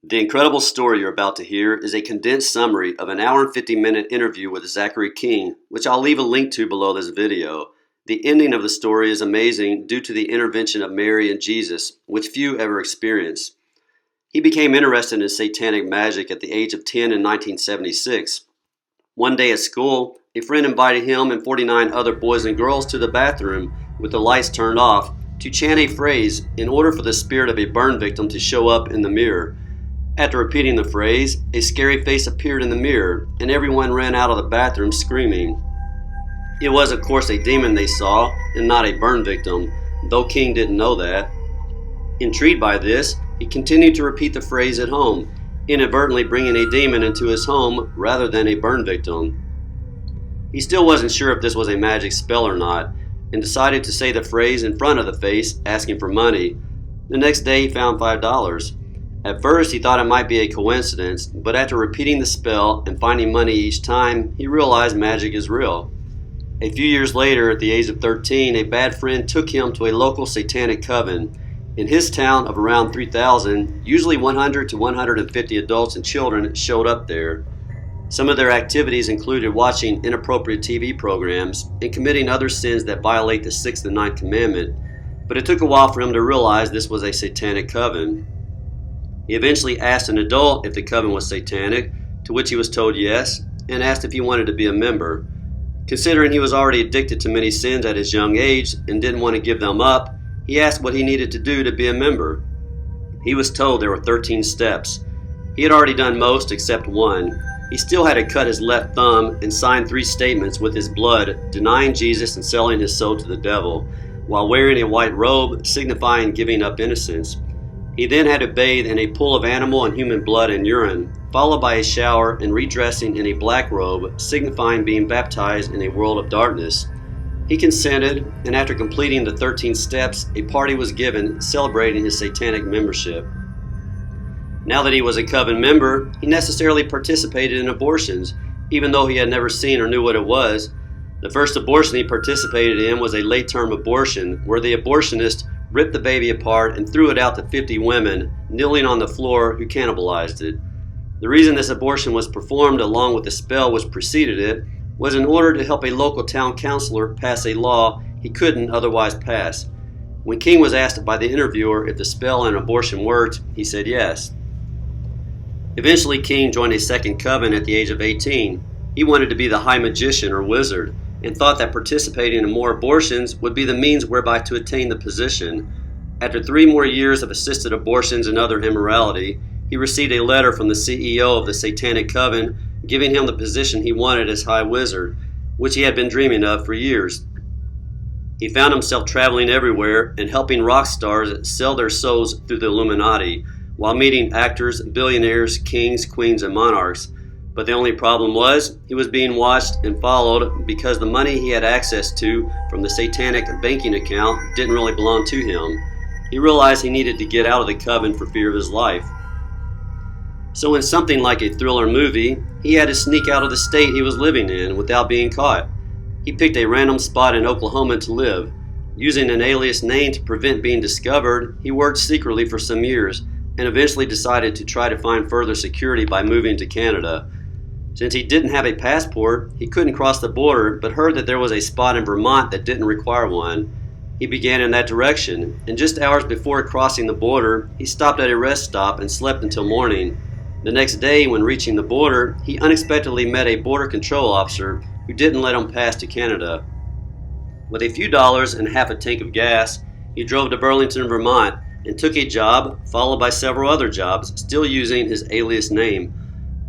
The incredible story you're about to hear is a condensed summary of an hour and 50-minute interview with Zachary King, which I'll leave a link to below this video. The ending of the story is amazing due to the intervention of Mary and Jesus, which few ever experience. He became interested in satanic magic at the age of 10 in 1976. One day at school, a friend invited him and 49 other boys and girls to the bathroom with the lights turned off to chant a phrase in order for the spirit of a burn victim to show up in the mirror. After repeating the phrase, a scary face appeared in the mirror, and everyone ran out of the bathroom screaming. It was, of course, a demon they saw, and not a burn victim, though King didn't know that. Intrigued by this, he continued to repeat the phrase at home, inadvertently bringing a demon into his home rather than a burn victim. He still wasn't sure if this was a magic spell or not, and decided to say the phrase in front of the face, asking for money. The next day he found $5. At first he thought it might be a coincidence, but after repeating the spell and finding money each time, he realized magic is real. A few years later, at the age of 13, a bad friend took him to a local satanic coven. In his town of around 3,000, usually 100 to 150 adults and children showed up there. Some of their activities included watching inappropriate TV programs and committing other sins that violate the 6th and 9th commandment, but it took a while for him to realize this was a satanic coven. He eventually asked an adult if the coven was satanic, to which he was told yes, and asked if he wanted to be a member. Considering he was already addicted to many sins at his young age and didn't want to give them up, he asked what he needed to do to be a member. He was told there were 13 steps. He had already done most except one. He still had to cut his left thumb and sign 3 statements with his blood, denying Jesus and selling his soul to the devil, while wearing a white robe signifying giving up innocence. He then had to bathe in a pool of animal and human blood and urine, followed by a shower and redressing in a black robe, signifying being baptized in a world of darkness. He consented, and after completing the 13 steps, a party was given celebrating his satanic membership. Now that he was a coven member, he necessarily participated in abortions, even though he had never seen or knew what it was. The first abortion he participated in was a late-term abortion, where the abortionist ripped the baby apart and threw it out to 50 women, kneeling on the floor, who cannibalized it. The reason this abortion was performed along with the spell which preceded it was in order to help a local town councilor pass a law he couldn't otherwise pass. When King was asked by the interviewer if the spell and abortion worked, he said yes. Eventually, King joined a second coven at the age of 18. He wanted to be the high magician or wizard, and thought that participating in more abortions would be the means whereby to attain the position. After 3 more years of assisted abortions and other immorality, he received a letter from the CEO of the Satanic Coven giving him the position he wanted as High Wizard, which he had been dreaming of for years. He found himself traveling everywhere and helping rock stars sell their souls through the Illuminati, while meeting actors, billionaires, kings, queens, and monarchs. But the only problem was, he was being watched and followed because the money he had access to from the satanic banking account didn't really belong to him. He realized he needed to get out of the coven for fear of his life. So in something like a thriller movie, he had to sneak out of the state he was living in without being caught. He picked a random spot in Oklahoma to live. Using an alias name to prevent being discovered, he worked secretly for some years and eventually decided to try to find further security by moving to Canada. Since he didn't have a passport, he couldn't cross the border, but heard that there was a spot in Vermont that didn't require one. He began in that direction, and just hours before crossing the border, he stopped at a rest stop and slept until morning. The next day, when reaching the border, he unexpectedly met a border control officer who didn't let him pass to Canada. With a few dollars and half a tank of gas, he drove to Burlington, Vermont, and took a job, followed by several other jobs, still using his alias name.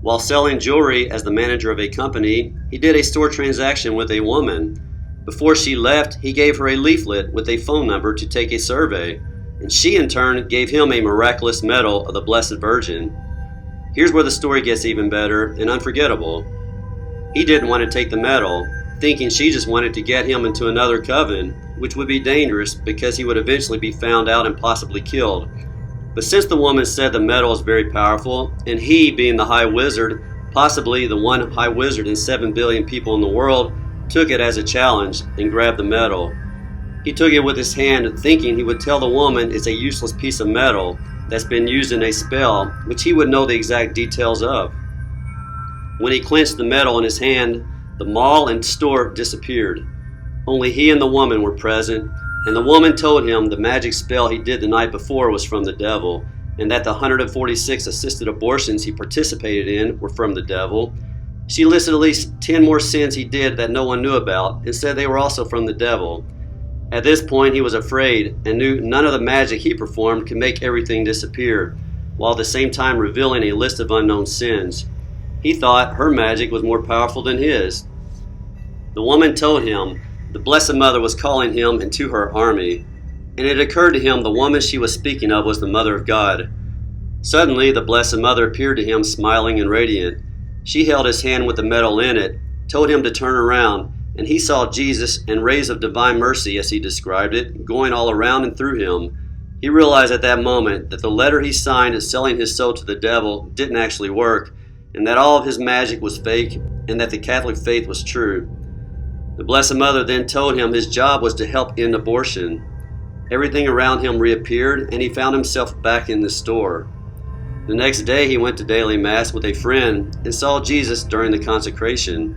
While selling jewelry as the manager of a company, he did a store transaction with a woman. Before she left, he gave her a leaflet with a phone number to take a survey, and she in turn gave him a miraculous medal of the Blessed Virgin. Here's where the story gets even better and unforgettable. He didn't want to take the medal, thinking she just wanted to get him into another coven, which would be dangerous because he would eventually be found out and possibly killed. But since the woman said the medal is very powerful, and he, being the High Wizard, possibly the one High Wizard in 7 billion people in the world, took it as a challenge and grabbed the medal. He took it with his hand, thinking he would tell the woman it's a useless piece of metal, that's been used in a spell, which he would know the exact details of. When he clenched the metal in his hand, the mall and store disappeared. Only he and the woman were present, and the woman told him the magic spell he did the night before was from the devil, and that the 146 assisted abortions he participated in were from the devil. She listed at least 10 more sins he did that no one knew about, and said they were also from the devil. At this point, he was afraid and knew none of the magic he performed could make everything disappear, while at the same time revealing a list of unknown sins. He thought her magic was more powerful than his. The woman told him the Blessed Mother was calling him into her army, and it occurred to him the woman she was speaking of was the Mother of God. Suddenly, the Blessed Mother appeared to him smiling and radiant. She held his hand with the metal in it, told him to turn around, and he saw Jesus and rays of divine mercy, as he described it, going all around and through him. He realized at that moment that the letter he signed as selling his soul to the devil didn't actually work, and that all of his magic was fake, and that the Catholic faith was true. The Blessed Mother then told him his job was to help end abortion. Everything around him reappeared, and he found himself back in the store. The next day he went to daily mass with a friend and saw Jesus during the consecration.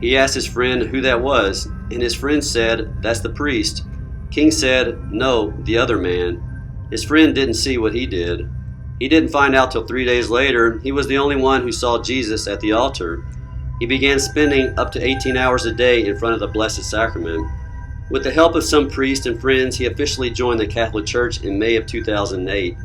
He asked his friend who that was, and his friend said, "That's the priest." King said, "No, the other man." His friend didn't see what he did. He didn't find out till 3 days later he was the only one who saw Jesus at the altar. He began spending up to 18 hours a day in front of the Blessed Sacrament. With the help of some priests and friends, he officially joined the Catholic Church in May of 2008.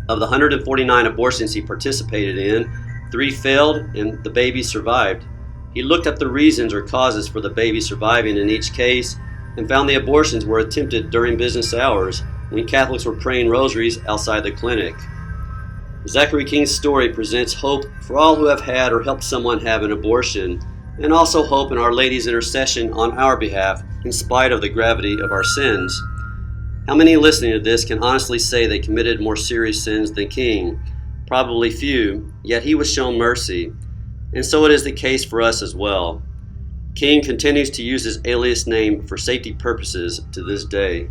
Of the 149 abortions he participated in, 3 failed and the baby survived. He looked up the reasons or causes for the baby surviving in each case and found the abortions were attempted during business hours when Catholics were praying rosaries outside the clinic. Zachary King's story presents hope for all who have had or helped someone have an abortion, and also hope in Our Lady's intercession on our behalf in spite of the gravity of our sins. How many listening to this can honestly say they committed more serious sins than King? Probably few, yet he was shown mercy, and so it is the case for us as well. King continues to use his alias name for safety purposes to this day.